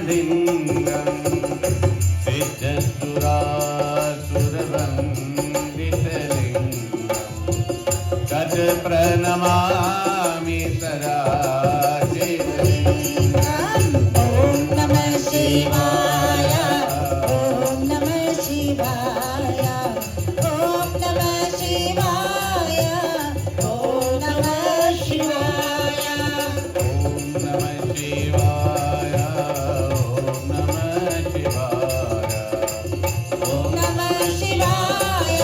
लिङ्गं सिद्धसुरासुरवन्दितलिङ्गं तत् प्रणमामि सदा शिवलिङ्गम्। ॐ नमः शिवाय, ॐ नमः शिवाय, ॐ नमः शिवाय, ॐ नमः शिवाय, ॐ नमः शिवाय, ॐ नमः शिवाय, ॐ नमः शिवाय,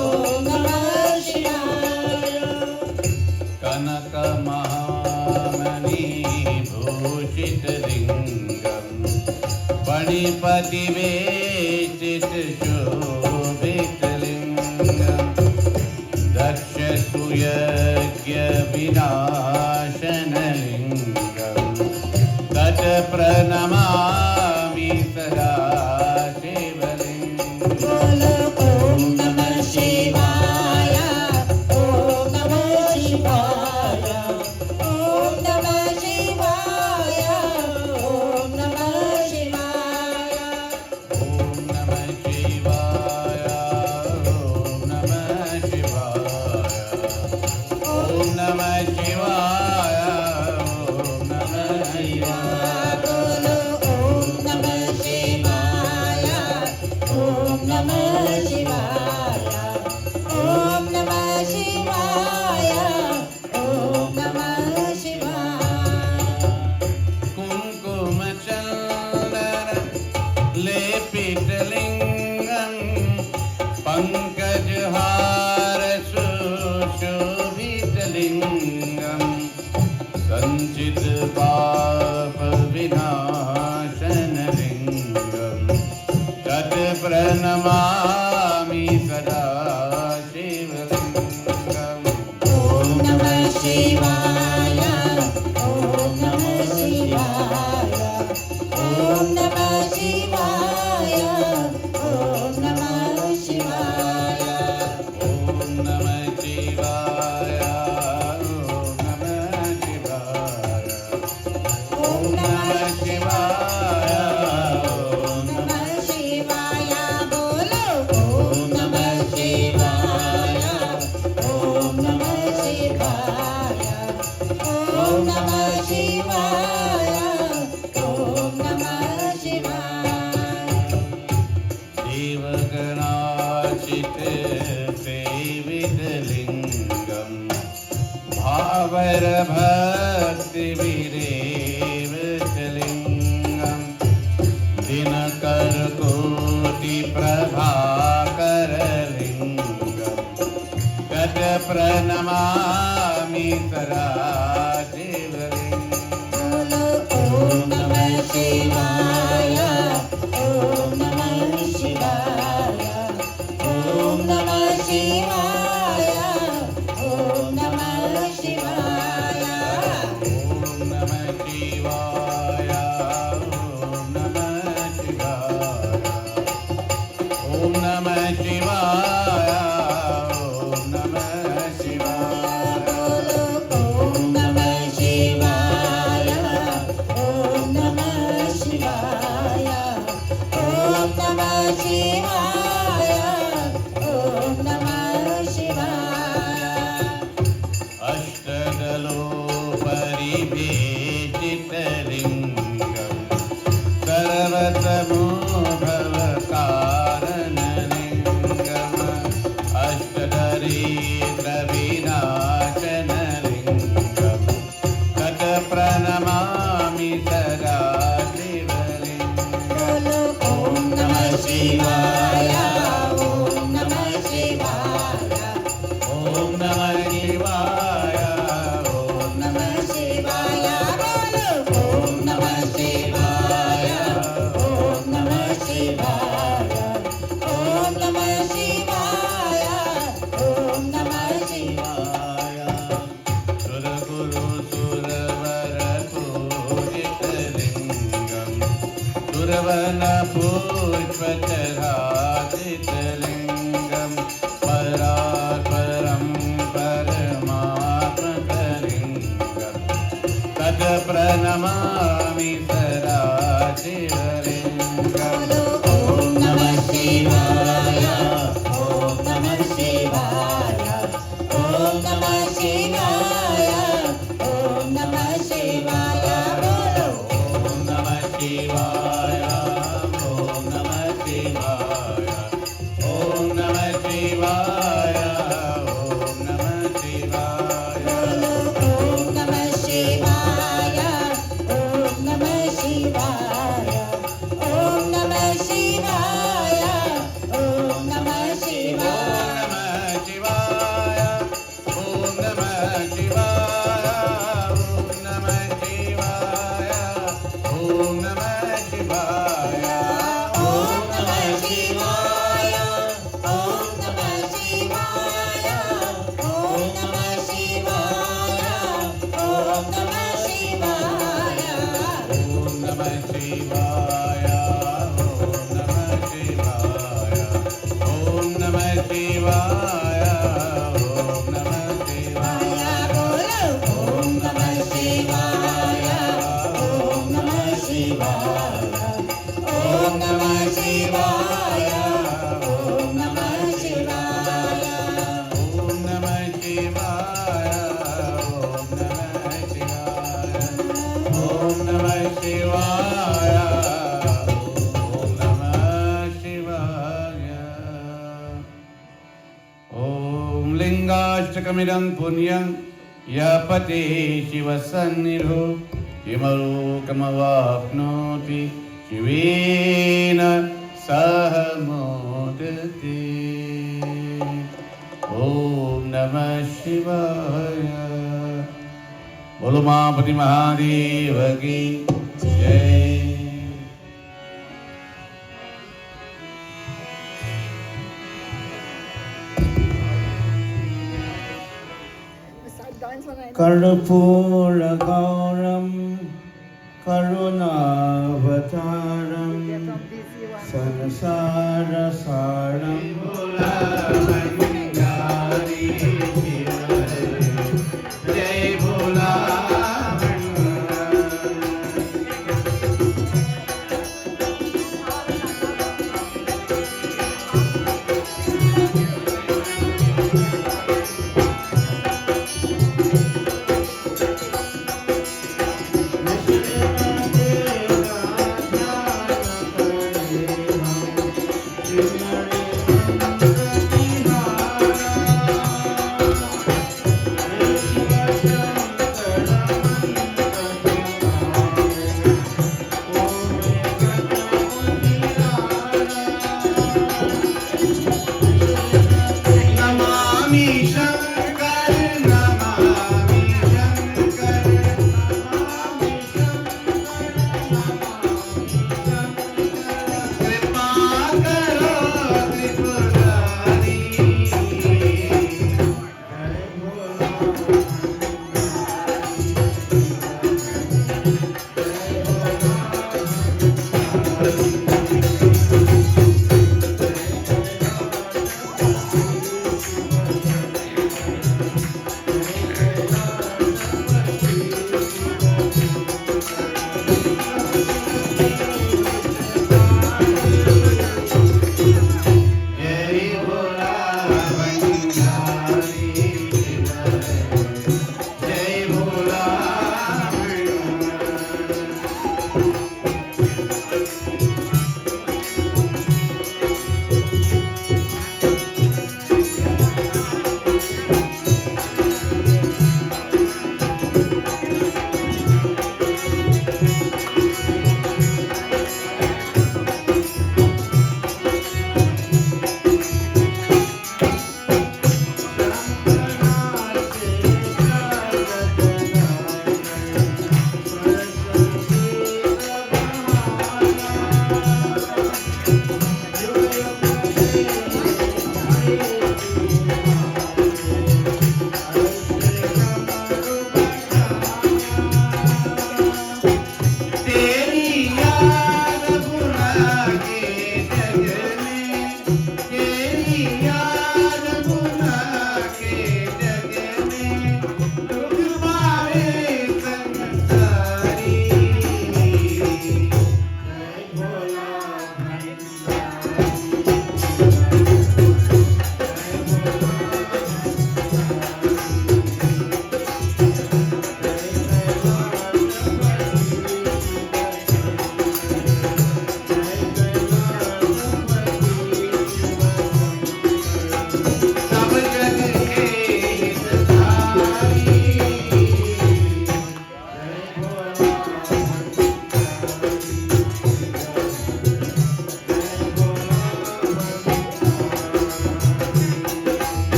ॐ नमः शिवाय। कनकमहामणिभूषितलिङ्गं फणिपतिवेशितशोभितलिङ्गं दक्षसुयज्ञविनाशनलिङ्गं तत् प्रणमामि सदा शिवलिङ्गम्। ॐ नमः शिवाय, ॐ नमः शिवाय, ॐ नमः शिवाय, ॐ नमः शिवाय, ॐ नमः शिवाय, ॐ नमः शिवाय, ॐ नमः शिवाय, ॐ नमः शिवाय। बोलो ॐ नमः शिवाय, ॐ नमः शिवाय, ॐ नमः शिवाय, ॐ नमः शिवाय। कुङ्कुमचन्दन लेपितलिङ्गं पङ्कजहार सुशोभितलिङ्गं सञ्चितपापविनाशनलिङ्गं तत् प्रणमामि सदा शिवलिङ्गम्। ॐ नमः शिवाय, ॐ नमः शिवाय, ॐ नमः शिवाय, ॐ नमः शिवाय, ॐ नमः शिवाय, ॐ नमः शिवाय, ॐ नमः शिवाय, ॐ नमः शिवाय। बोलो ॐ नमः शिवाय, ॐ नमः शिवाय, ॐ नमः शिवाय, ॐ नमः शिवाय। देवगणाचितसेवितलिङ्गं भावरभक्तिविरेवितलिङ्गं दिनकरकोटिप्रभाकरलिङ्गं तत् प्रणमामि सदा शिवलिङ्गम्। बोलो ॐ नमः शिवाय, ॐ नमः शिवाय, ॐ नमः शिवाय, ॐ नमः शिवाय, ॐ नमः शिवाय, ॐ नमः शिवाय, ॐ नमः शिवाय, ॐ नमः शिवाय। बोलो ॐ नमः शिवाय, ॐ नमः शिवाय, ॐ नमः शिवाय, ॐ नमः शिवाय। अष्टदलोपरिवेशितलिङ्गं सर्वतमोभवकारणलिङ्गम् अष्टदरिद्रविनाशनलिङ्गं तत् प्रणमामि सदा शिवलिङ्गम्। बोलो ॐ नमः शिवाय, ॐ नमः शिवाय, ॐ नमः शिवाय, ॐ नमः शिवाय। बोलो ॐ नमः शिवाय, ॐ नमः शिवाय, ॐ नमः शिवाय, ॐ नमः शिवाय। सुरगुरु सुरवरपूजितलिङ्गं सुरवनपुष्पचरादितलिङ्गं परात्परं परमात्मकलिङ्गं तत् तद प्रणमामि सदा शिवलिङ्गम् ॐ नमः शिवाय ॐ नमः शिवाय ॐ नमः शिवाय ॐ नमः शिवाय बोलो ॐ नमः शिवाय ॐ नमः शिवाय ॐ नमः शिवाय ॐ नमः शिवाय ॐ नमः शिवाय ॐ नमः शिवाय ॐ नमः शिवाय ॐ नमः शिवाय ॐ नमः शिवाय ॐ नमः शिवाय ॐ नमः शिवाय ॐ नमः शिवाय ॐ नमः शिवाय ॐ नमः शिवाय ॐ नमः शिवाय ॐ नमः शिवाय ॐ नमः शिवाय ॐ नमः शिवाय ॐ नमः शिवाय बोलो ॐ नमः शिवाय ॐ नमः शिवाय ॐ नमः शिवाय ॐ नमः शिवाय ॐ नमः शिवाय ॐ नमः शिवाय ॐ नमः शिवाय ॐ लिङ्गाष्टकमिदं पुण्यं यः पते शिवसन्निधौ किमलोकमवाप्नोति शिवेन सह मोदते ॐ नमः शिवाय बोलो उमापति महादेव की जय। कर्पूरगौरं करुणावतारं संसारसारं जय भोला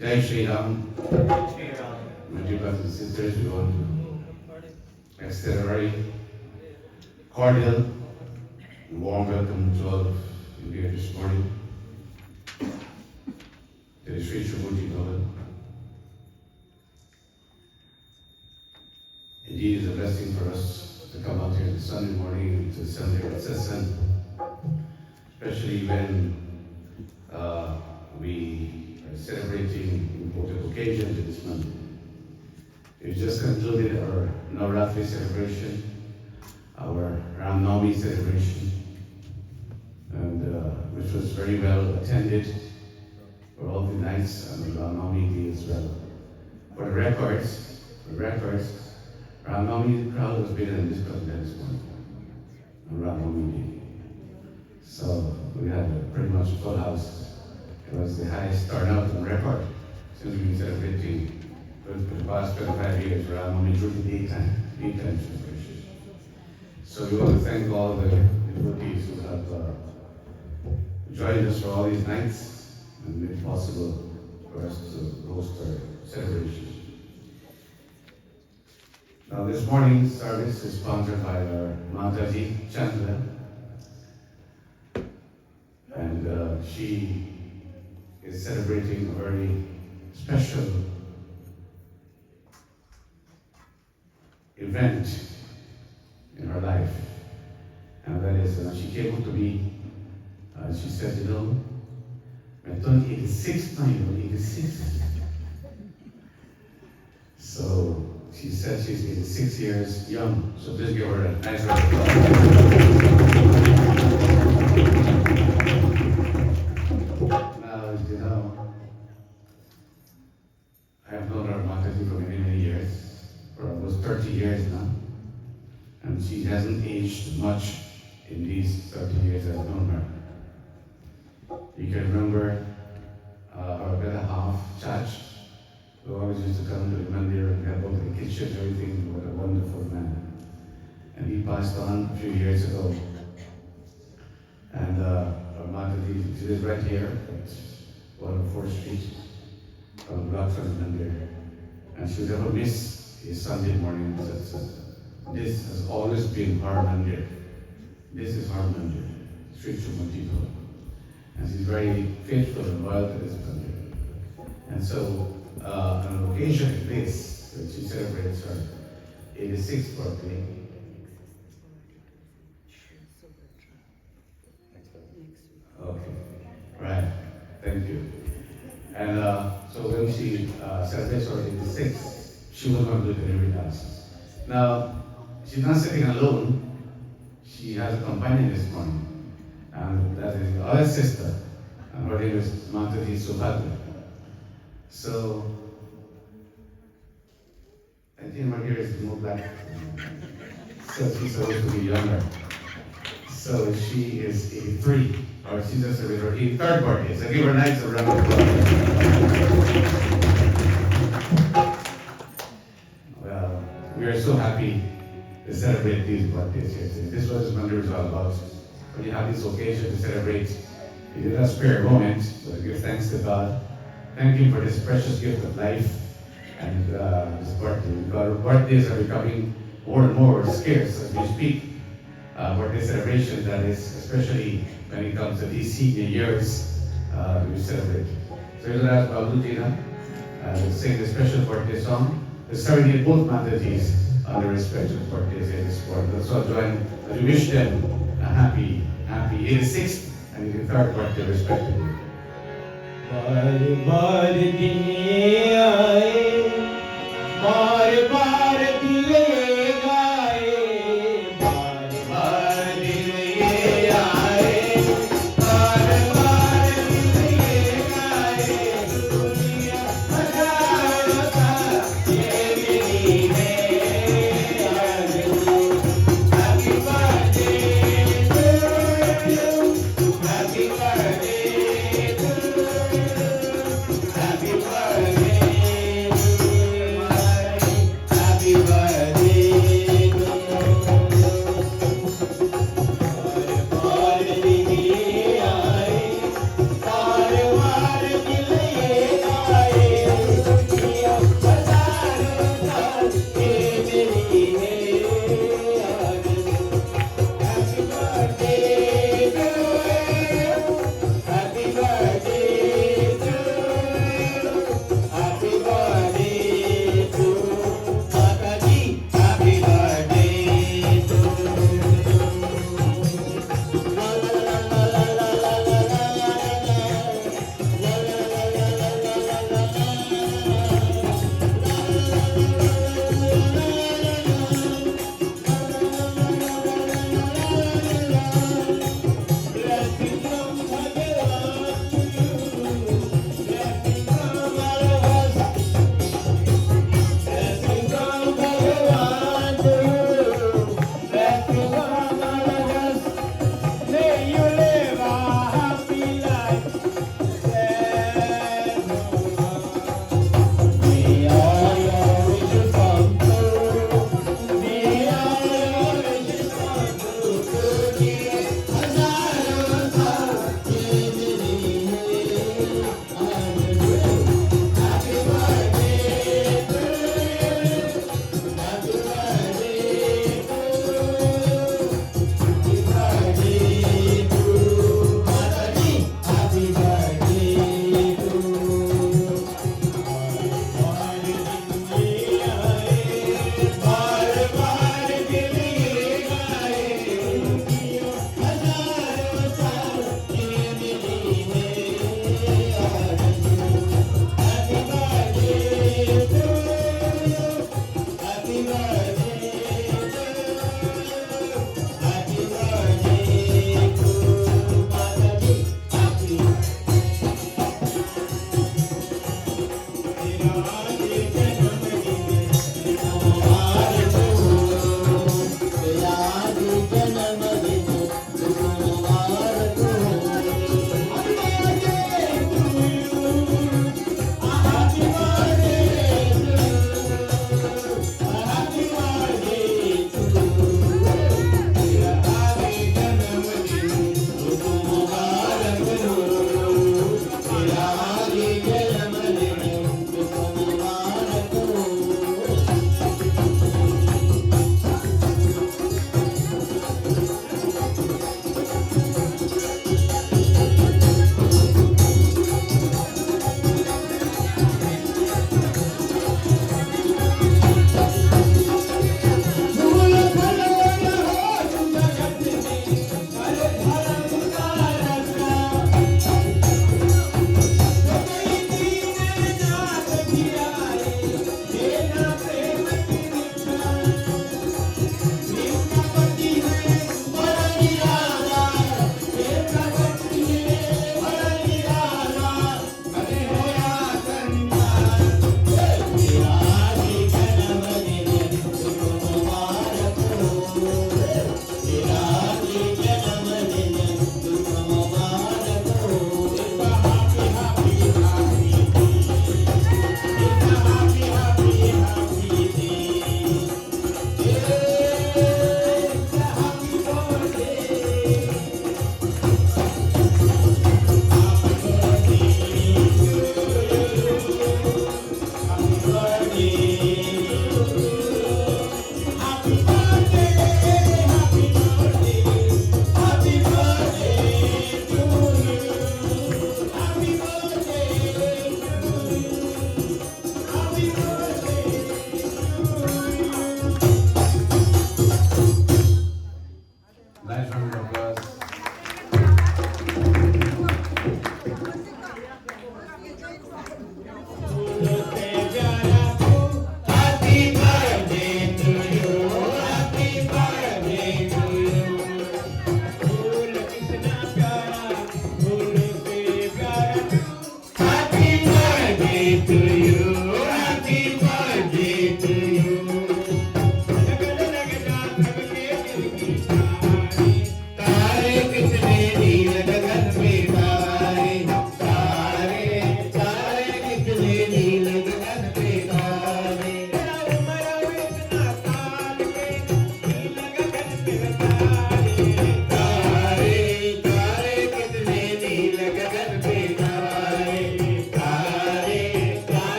Jai Shri Ram. My dear brothers and sisters, we want to extend a very cordial and warm welcome to all of you here this morning. To the Sri Shubhuti Bhavan. Indeed, it is a blessing for us to come out here this Sunday morning and to celebrate Satsang, especially when we are celebrating an important occasion this month. We've just concluded our Navratri celebration, our Ram Navami celebration, and which was very well attended for all the nights on the Ram Navami day as well. For the records, Ram Navami crowd was bigger than this crowd this morning on Ram Navami day. So we had a pretty much full house. It was the highest turnout on record since we've been celebrating for the past 25 years Ram Navami during the daytime celebration. So we want to thank all the devotees who have joined us for all these nights and made it possible for us to host our celebration. Now this morning's service is sponsored by our Mataji, Chandra, and she is celebrating a very special event in her life, and that is she came up to me. She said, "You know, I turned 86 now. 86." So she said she's 86 years young. So please give her a nice round of applause. Now, you know, I have known our Mataji for many, many years, for almost 30 years now. And she hasn't aged much in these 30 years I've known her. You can remember our better half, Chach, who always used to come to the mandir and help out with the kitchen and everything. What a wonderful man. And he passed on a few years ago. And our Mataji, she lives right here at 104th Street, on the block from the mandir. And she'll never miss his Sunday morning satsang. This has always been her mandir. This is her mandir, Sri Shubhuti Bhavan. And she's very faithful and loyal to this mandir. And so, on an occasion like this, that she celebrates her 86th birthday. Okay, right, thank you. And so when she celebrates her 86th, she was going to do it every dance. Now, she's not sitting alone. She has a companion this morning, and that is the other sister, and her name is Mataji Subhadra. So, I think my hair is more black. So she's supposed to be younger. So she is 83, or she just celebrated her 83rd birthday. So give her a nice round of applause. Well, we are so happy to celebrate these birthdays here today. This was what Monday was all about. When you have this occasion to celebrate, you do not spare a moment, so give thanks to God. Thank Him for this precious gift of life and this birthday. Because birthdays are becoming more and more scarce as we speak. Birthday celebration, that is, especially when it comes to these senior years, we celebrate. So we're going to ask Babutina to sing the special birthday song. We're celebrating both Matajis on their respective birthdays in this morning. So join as we wish them a happy 86th and 83rd birthday respectively. बार बार दिन ये आए, बार बार दिल ये गाए, बार बार दिन ये आए, बार बार दिल ये गाए, दुनिया हजारों का ये मेरी है आरज़ू। Happy birthday to you, happy birthday to you. Happy birthday, happy birthday.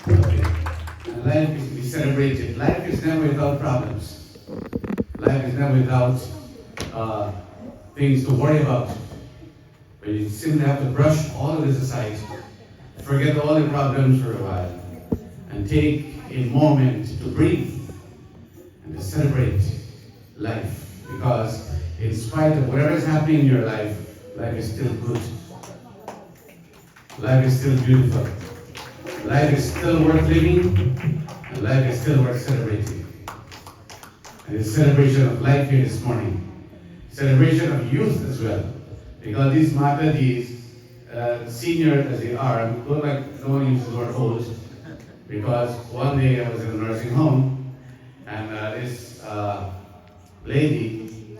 Okay. And life is to be celebrated. Life is never without problems. Life is never without uh, things to worry about. But you simply have to brush all of this aside, forget all the problems for a while, and take a moment to breathe and to celebrate life. Because in spite of whatever is happening in your life, life is still good. Life is still beautiful. Life is still worth living, and life is still worth celebrating. And it's a celebration of life here this morning. Celebration of youth as well. Because these Matajis, senior as they are, I don't like no one uses the word old, because one day I was in a nursing home, and this lady,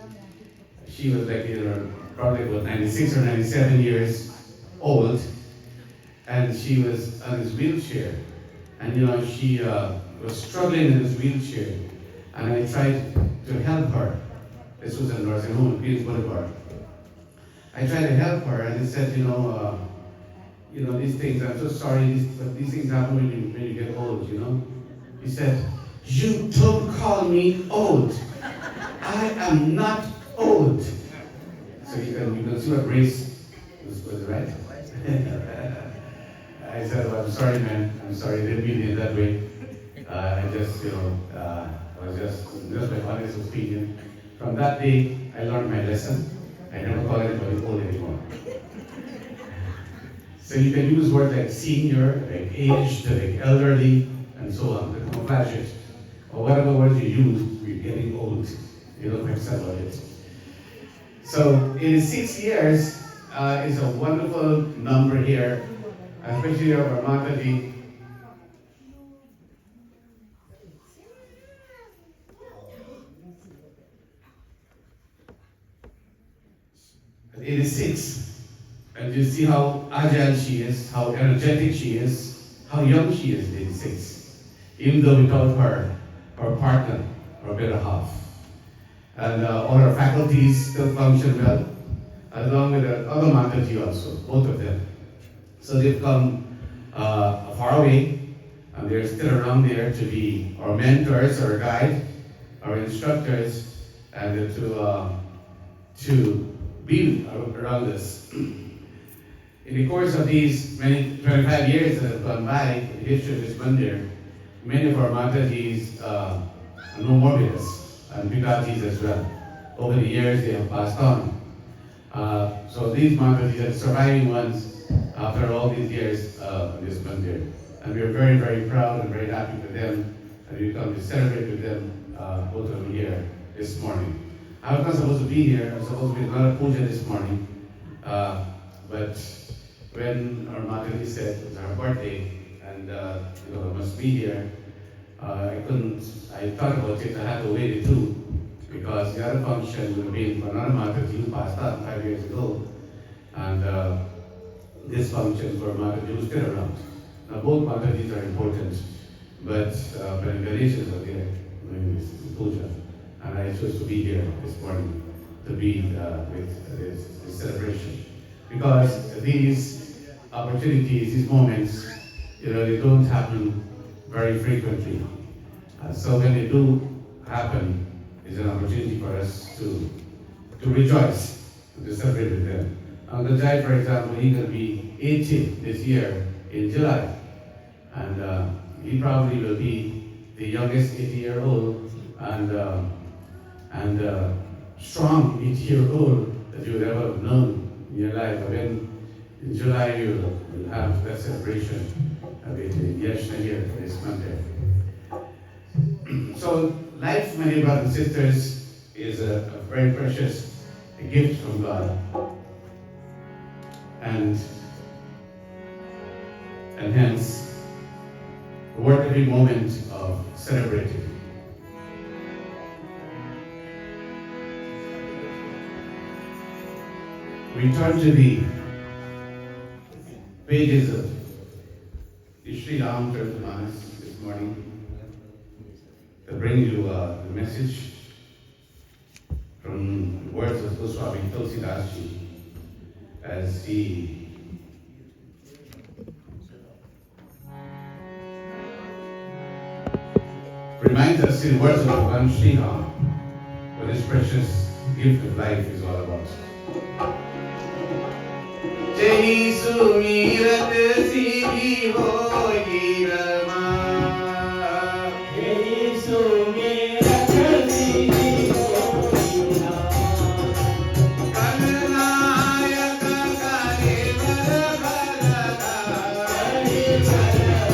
she was like either probably about 96 or 97 years old, and she was on this wheelchair, and she was struggling in this wheelchair, and I tried to help her. This was a nursing home in Queens Boulevard. I tried to help her, and I said, these things, I'm so sorry, but these things happen when you get old, He said, "You don't call me old. I am not old." So you can see what Grace was right. I said, "Well, I'm sorry, man. I'm sorry. I didn't mean it that way. I just, was just my honest opinion." From that day, I learned my lesson. I never call anybody old anymore. So you can use words like senior, like aged, like elderly, and so on, the camouflage, or whatever words you use, you're getting old. You don't have to say about it. So 86 years is a wonderful number here, especially of our Mataji. 86, and you see how agile she is, how energetic she is, how young she is at 86, even though without her partner, or better half. And all her faculties still function well, along with the other Mataji also, both of them. So they've come far away, and they're still around there to be our mentors, our guide, our instructors, and to be around us. In the course of these many 25 years that have gone by in the history of this mandir, many of our Matajis are no more with us, and Mataji as well. Over the years they have passed on. So these Matajis are the surviving ones after all these years of this mandir. And we are very, very proud and very happy for them, and we come to celebrate with them, both of them here this morning. I was not supposed to be here. I was supposed to be at another puja this morning, but when our Mataji said it was her birthday and I must be here, I couldn't. I thought about it. I had to wait it too because the other function would have been for another Mataji who passed out 5 years ago, and this function for Mataji who's still around. Now both Matajis are important, but Ganesha are there doing this puja, and I chose to be here this morning to be with this celebration because these opportunities, these moments, they don't happen very frequently. So when they do happen, it's an opportunity for us to rejoice, to celebrate with them. Uncle Jai, for example, he's going to be 80 this year in July, and he probably will be the youngest 80-year-old and strong 80-year-old that you would ever have known in your life. But then in July you'll have that celebration with Yeshna here this Monday. So life, my dear brothers and sisters, is a very precious gift from God. And hence, worth every moment of celebrating. We turn to the pages of the Sri Ram Manas this morning to bring you the message from the words of Goswami Tulsidas Ji as he reminds us in words of Bhagwan Sri Ram what this precious gift of life is all about. Jai sumirat siddhi hoyi rama. Jai sumirat siddhi hoyi rama. Kannayak kare bharata. Kare bharata.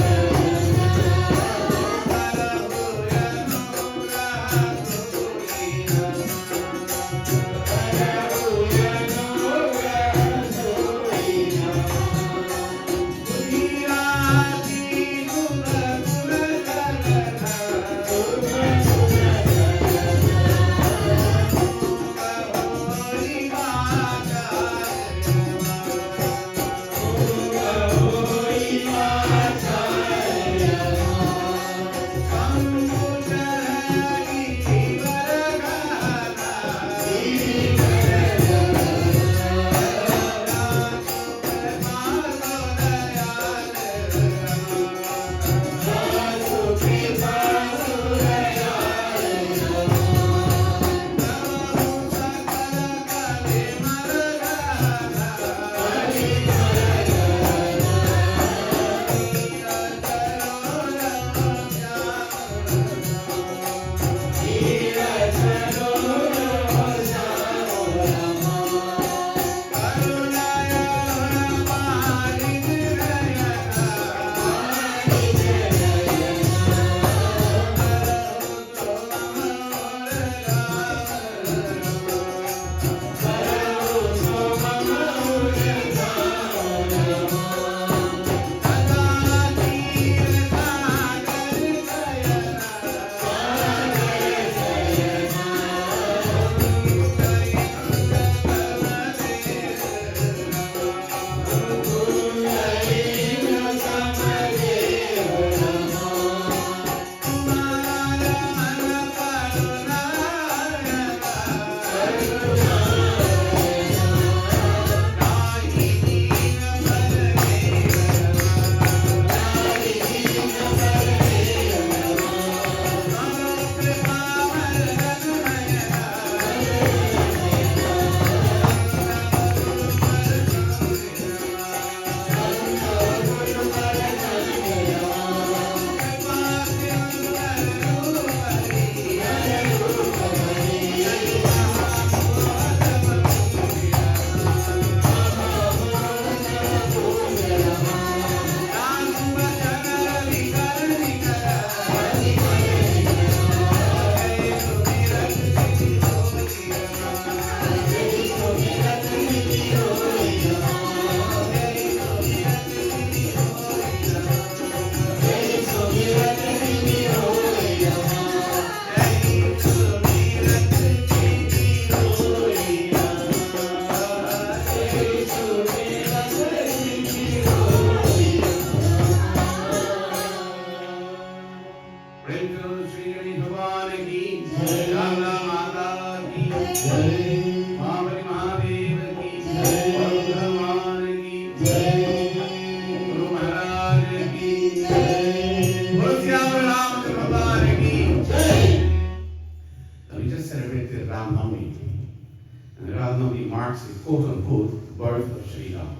quote, birth of Sri Rama.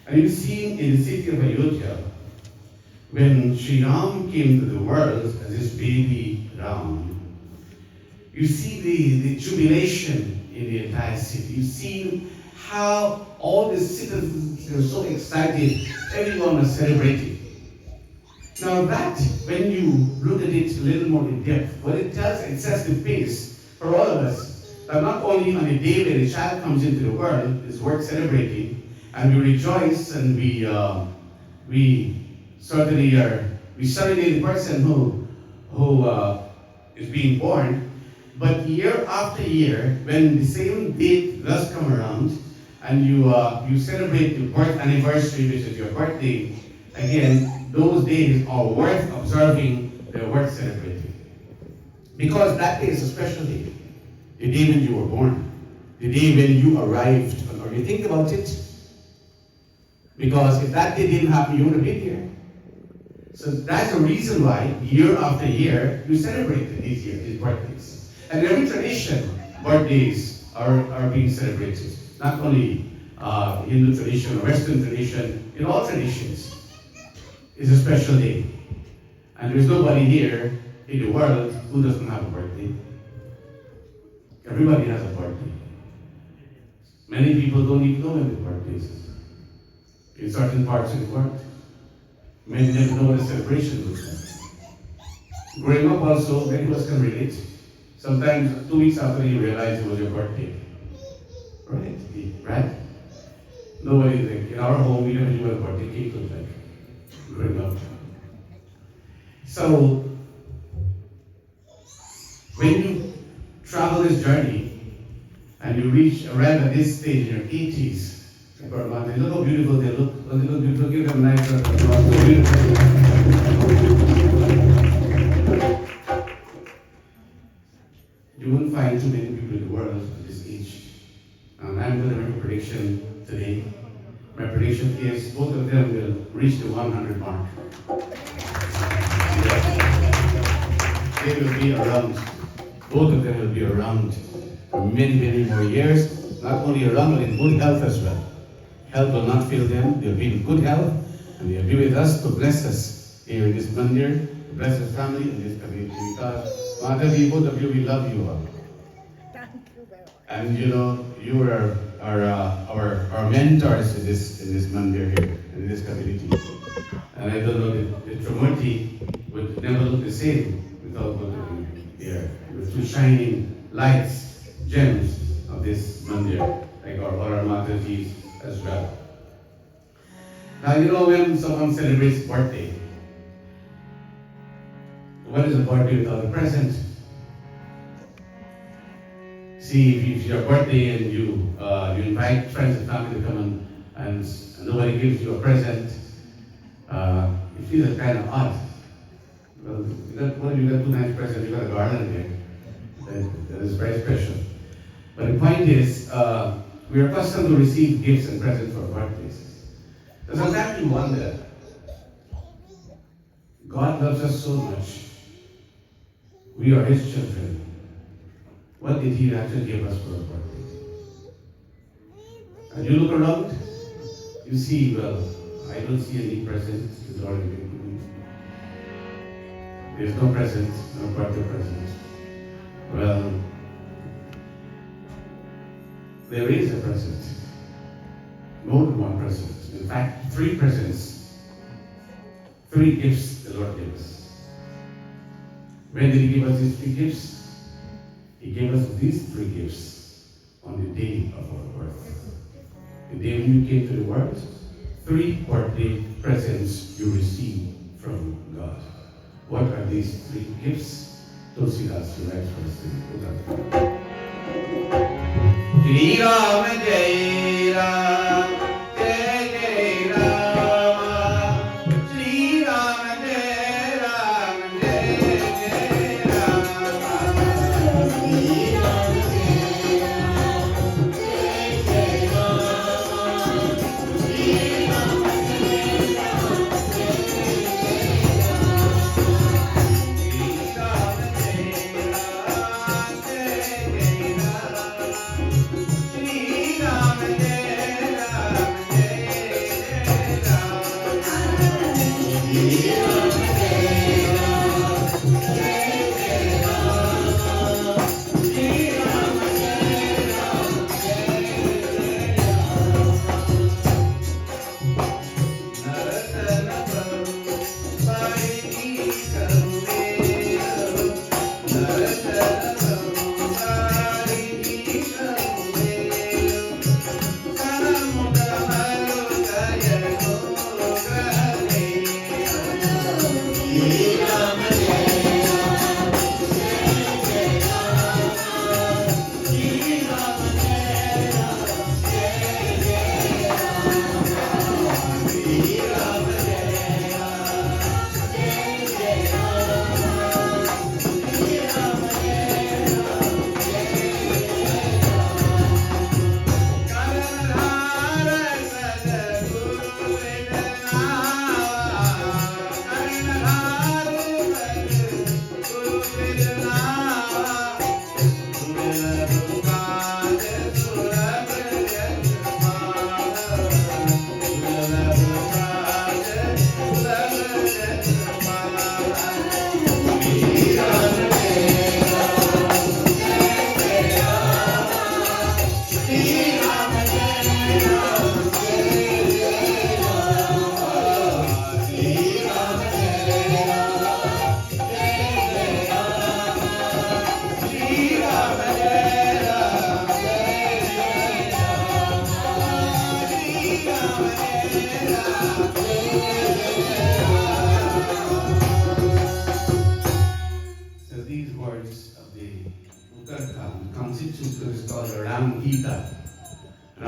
And you see in the city of Ayodhya, when Sri Ram came to the world as this baby Ram, you see the jubilation in the entire city. You see how all the citizens were so excited, everyone was celebrating. Now that, when you look at it a little more in depth, what it does, it sets the pace for all of us, that not only on the day when the child comes into the world is worth celebrating, and we rejoice and we certainly we celebrate the person who is being born, but year after year, when the same date does come around, and you celebrate the birth anniversary, which is your birthday, again, those days are worth observing, they're worth celebrating. Because that day is a special day. The day when you were born, the day when you arrived on earth. You think about it. Because if that day didn't happen, you wouldn't have been here. So that's the reason why, year after year, you celebrate these birthdays. And every tradition, birthdays are being celebrated. Not only Hindu tradition or Western tradition, in all traditions, it's a special day. And there's nobody here in the world who doesn't have a birthday. Everybody has a birthday. Many people don't even know when their birthdays is. In certain parts of the world, many never know what a celebration looks like. Growing up also, many of us can relate. Sometimes 2 weeks after you realize it was your birthday. Right? Right? Nobody, like, in our home, we never knew what a birthday cake looked like. Growing up. So, when you travel this journey, and you reach around at this stage in your 80s, look how beautiful they look. They look beautiful. Give them a nice round of applause. So beautiful. You won't find too many people in the world at this age. And I'm going to make a prediction today. My prediction is both of them will reach the 100 mark. Yeah. They will be around. Both of them will be around for many, many more years. Not only around, but in good health as well. Health will not fail them. They'll be in good health, and they'll be with us to bless us here in this mandir, to bless the family in this community. Because Mataji, both of you, we love you all. Thank you very much. And you know, you are our mentors in this mandir here, in this community. And I don't know, the Trimurti would never look the same without both of you here. The two shining lights, gems of this mandir, like our Matajis as well. Now, you know, when someone celebrates birthday, what is a birthday without a present? See, if it's your birthday and you invite friends and family to come and nobody gives you a present, it feels kind of odd. Well, you got two nice presents, you got a garland here. That is very special. But the point is, we are accustomed to receive gifts and presents for our birthdays. So sometimes you wonder, God loves us so much. We are His children. What did He actually give us for our birthdays? And you look around, you see, well, I don't see any presents. It's already been given. There's no presents, no birthday presents. Well, there is a present. More than one present. In fact, 3 presents. 3 gifts the Lord gave us. When did He give us these 3 gifts? He gave us these 3 gifts on the day of our birth. The day when you came to the world, 3 birthday presents you received from God. What are these 3 gifts? Tulsidas writes for us. Shri Ram Jai Ram, Jai Jai Ram, Shri Ram Jai Ram, Jai Jai Ram, Shri Ram Jai Ram, Jai Jai Ram, Shri Ram Jai Ram, Jai Jai Ram, Shri Ram Jai Ram, Jai Jai Ram.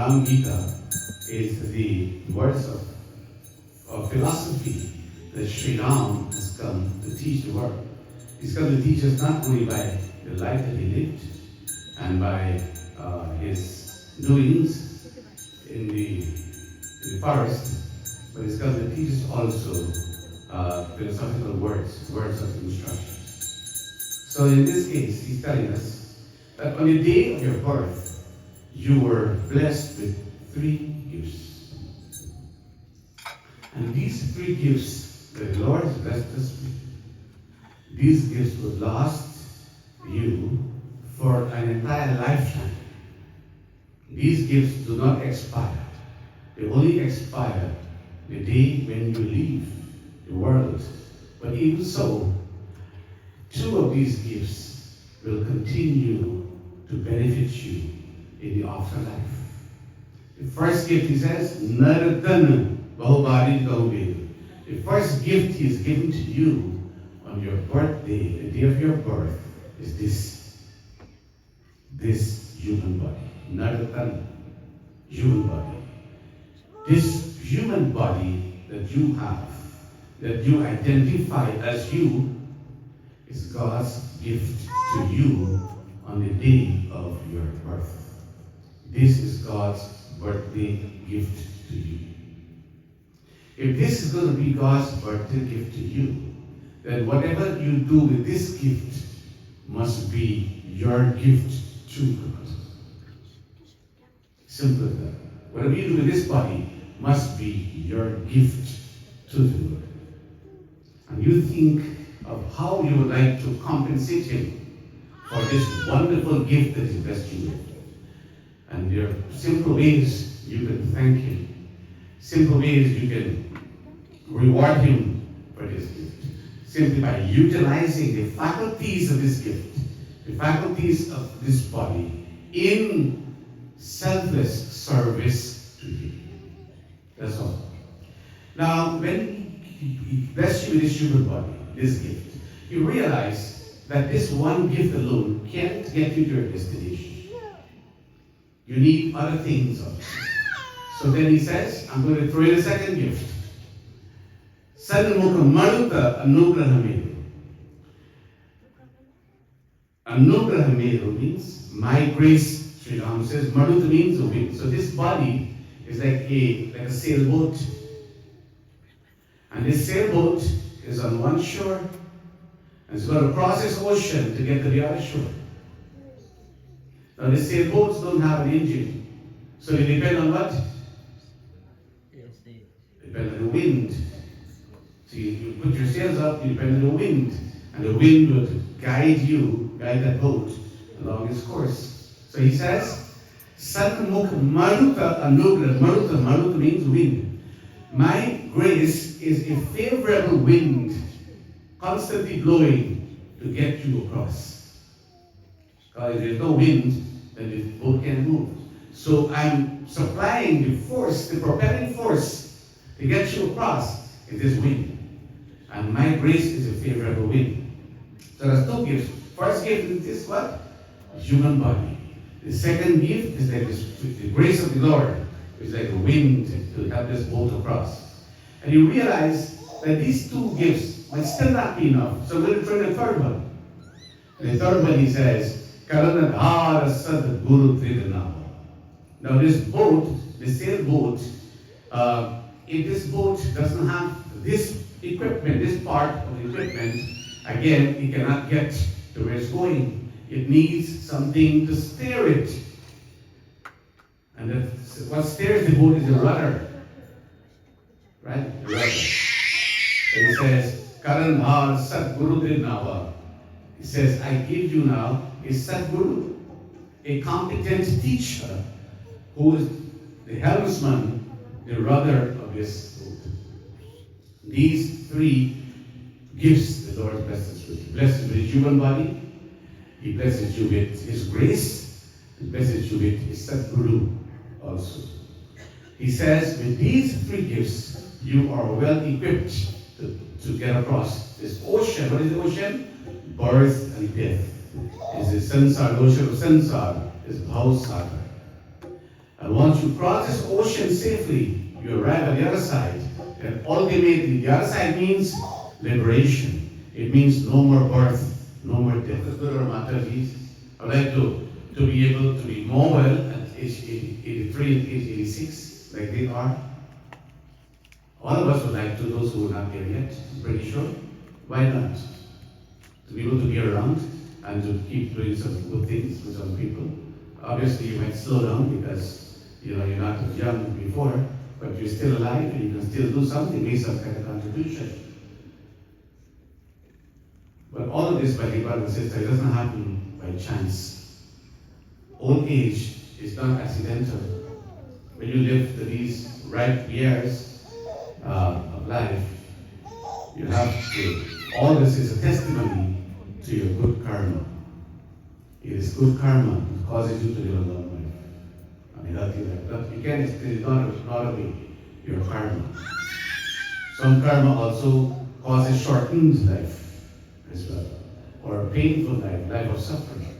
Ram Gita is the words of philosophy that Sri Ram has come to teach the world. He's come to teach us not only by the life that he lived and by his doings in the forest, but he's come to teach us also philosophical words of instruction. So in this case, he's telling us that on the day of your birth, you were blessed with 3 gifts. And these 3 gifts that the Lord has blessed us with, these gifts will last you for an entire lifetime. These gifts do not expire. They only expire the day when you leave the world. But even so, 2 of these gifts will continue to benefit you in the afterlife. The first gift, he says, Naratana Bahubari Gaudi. The first gift he is giving to you on your birthday, the day of your birth, is this human body. Naratana, human body. This human body that you have, that you identify as you, is God's gift to you on the day of your birth. This is God's birthday gift to you. If this is going to be God's birthday gift to you, then whatever you do with this gift must be your gift to God. Simple as that. Whatever you do with this body must be your gift to the Lord. And you think of how you would like to compensate him for this wonderful gift that he blessed you with. And there are simple ways you can thank him. Simple ways you can reward him for this gift. Simply by utilizing the faculties of this gift, the faculties of this body, in selfless service to him. That's all. Now, when he blessed you with this human body, this gift, you realize that this one gift alone can't get you to your destination. You need other things also. So then he says, I'm going to throw in a second gift. Sadamukha Maruta Anugrahameru. Anugrahameru means my grace, Sri Ram says. Maruta means the wind. So this body is like a sailboat. And this sailboat is on one shore, and it's going to cross this ocean to get to the other shore. Now, the sailboats don't have an engine, so they depend on what? Depend on the wind. So you put your sails up, you depend on the wind, and the wind will guide that boat along its course. So he says, Sanmukh Maruta Anugra. Maruta means wind. My grace is a favorable wind, constantly blowing to get you across. Because if there's no wind, then the boat can't move. So I'm supplying the force, the propelling force, to get you across in this wind. And my grace is a favorable wind. So there's 2 gifts. First gift is this what? A human body. The second gift is like the grace of the Lord. It's like a wind to help this boat across. And you realize that these 2 gifts might still not be enough. So I'm going to try the third one. And the third one he says, Karanadhara Sad Guru Tridanava. Now this boat, the sailboat, if this boat doesn't have this equipment, this part of the equipment, again, it cannot get to where it's going. It needs something to steer it. And what steers the boat is the rudder. Right? The rudder. So he says, Karanhar Sadguru Drinava. He says, I give you now a Sadguru, a competent teacher who is the helmsman, the rudder of this boat. These 3 gifts the Lord blesses with. He blesses with his human body. He blesses you with his grace. He blesses you with his Sadguru also. He says, with these 3 gifts, you are well equipped to get across this ocean. What is the ocean? Birth and death. It's the Sansar, the ocean of Sansar. It's Bhav Sagar. And once you cross this ocean safely, you arrive at the other side. And ultimately, the other side means liberation. It means no more birth, no more death. Let's go to our Mataji. I'd like to be able to be more well at age 83 and age 86, like they are. All of us would like to, those who are not there yet, I'm pretty sure. Why not? To be able to be around and to keep doing some good things with some people. Obviously, you might slow down because you're not as young before, but you're still alive and you can still do something, make some kind of contribution. But all of this, my dear brothers and sisters, doesn't happen by chance. Old age is not accidental. When you live to these ripe years of life, you have to, all this is a testimony to your good karma. It is good karma that causes you to live a long life. I mean, healthy life. Again, it's not only your karma. Some karma also causes shortened life as well, or a painful life of suffering.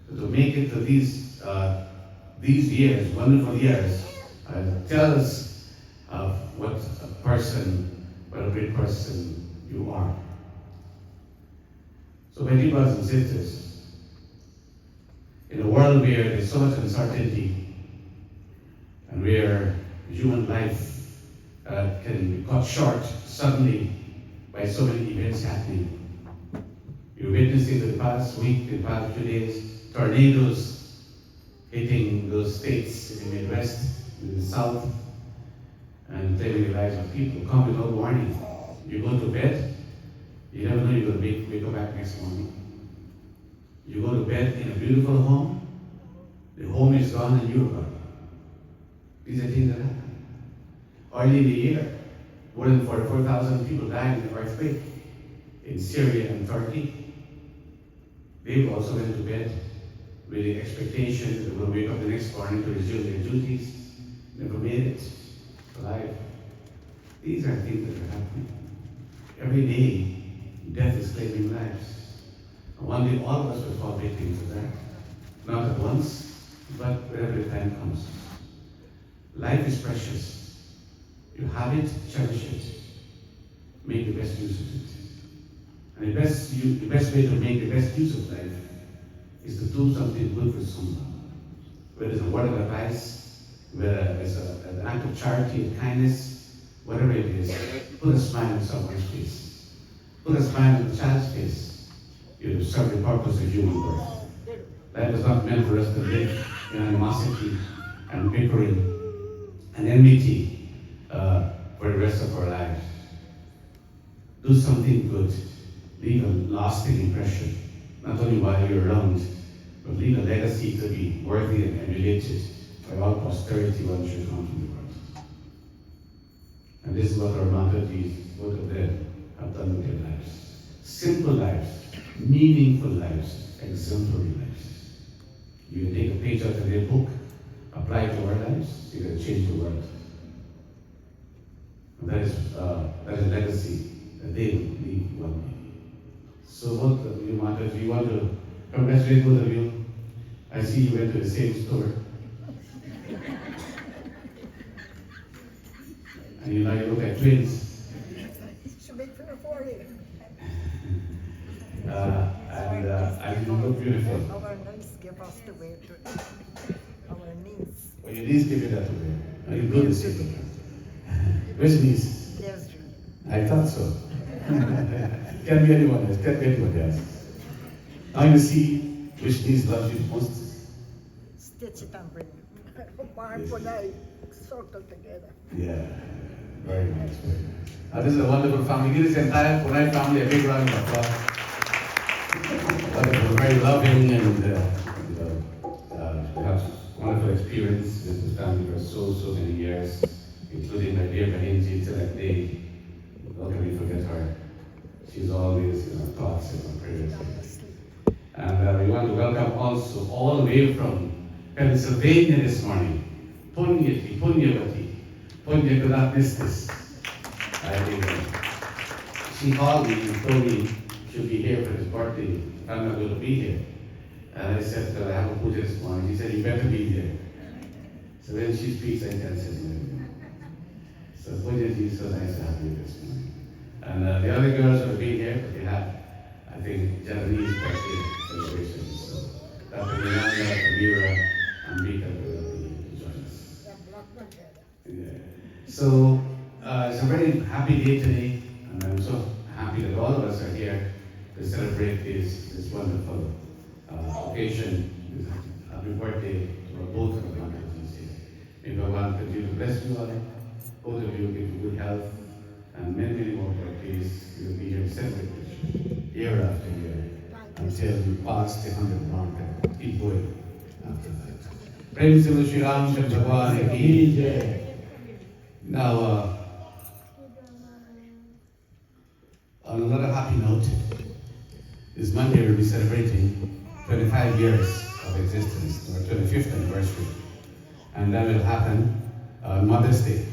So to make it to these years, wonderful years, tell us of what a great person you are. So my dear brothers and sisters, in a world where there's so much uncertainty and where human life can be cut short suddenly by so many events happening, you're witnessing the past week, the past few days, tornadoes hitting those states in the Midwest, in the South, and claiming the lives of people. Come without warning. You go to bed, you never know you're going to wake up back next morning. You go to bed in a beautiful home, the home is gone and you're gone. These are things that happen. Early in the year, more than 44,000 people died in the earthquake in Syria and Turkey. They also went to bed with the expectation that they will wake up the next morning to resume their duties. Never made it alive. These are things that are happening. Every day, death is claiming lives. And one day, all of us will fall victims of that. Not at once, but whenever the time comes. Life is precious. You have it, cherish it. Make the best use of it. And the best way to make the best use of life is to do something good for someone. Whether it's a word of advice, whether it's an act of charity and kindness, whatever it is, put a smile on someone's face. Put a smile on the child's face. You serve the purpose of human birth. Life is not meant for us to live in animosity and bickering and enmity for the rest of our lives. Do something good. Leave a lasting impression, not only while you're around, but leave a legacy to be worthy and emulated by all posterity once you come to the world. And this is what our Mataji, both of them, have done with their lives. Simple lives, meaningful lives, exemplary lives. You can take a page out of their book, apply it to our lives, you can change the world. And that is a legacy that they will leave one day. So both of you, Mataji, you want to congratulate both of you. I see you went to the same store. And you look like twins. Should make for you. And you look beautiful. Our niece give us the way to our niece. Well, your niece gave you that to wear. Are you good to see them? Which niece? Leslie. I thought so. Can't be anyone else. Can't be anyone else. Now you see which niece loves you most. Stitch it and bring it. Mark when I circle together. Yeah, very nice, very nice. This is a wonderful family. Give this entire Punai family a big round of applause. Wonderful, very loving, and perhaps wonderful experience with this family for so many years, including my dear Bahinji till that day. How can we forget her? She's always in our thoughts and our prayers. And we want to welcome also all the way from Pennsylvania this morning. Punyavati. Punya could not miss this. She called me and told me she'll be here for his birthday. I'm not going to be here. And I said, I have a puja this morning. She said, you better be here. So when she speaks, I can say something. So Pujaji, it's so nice to have you this morning. And the other girls will be here, but they have, I think, Japanese birthday celebrations. So Dr. Miranda, Amira, and Rita will be joining us. They're blocked together. Yeah. So it's a very happy day today, and I'm so happy that all of us are here to celebrate this wonderful occasion. Happy birthday to both of the Matajis here. May Bhagavan continue to bless you all. Both of you give you good health and many, many more birthdays. You'll be here to celebrate with you year after year until you pass the 100 mark and keep going after that. Prem se Shri Ram Chandra Bhagwan ki jai. Now, on another happy note, this Monday we'll be celebrating 25 years of existence, our 25th anniversary, and that will happen on Mother's Day.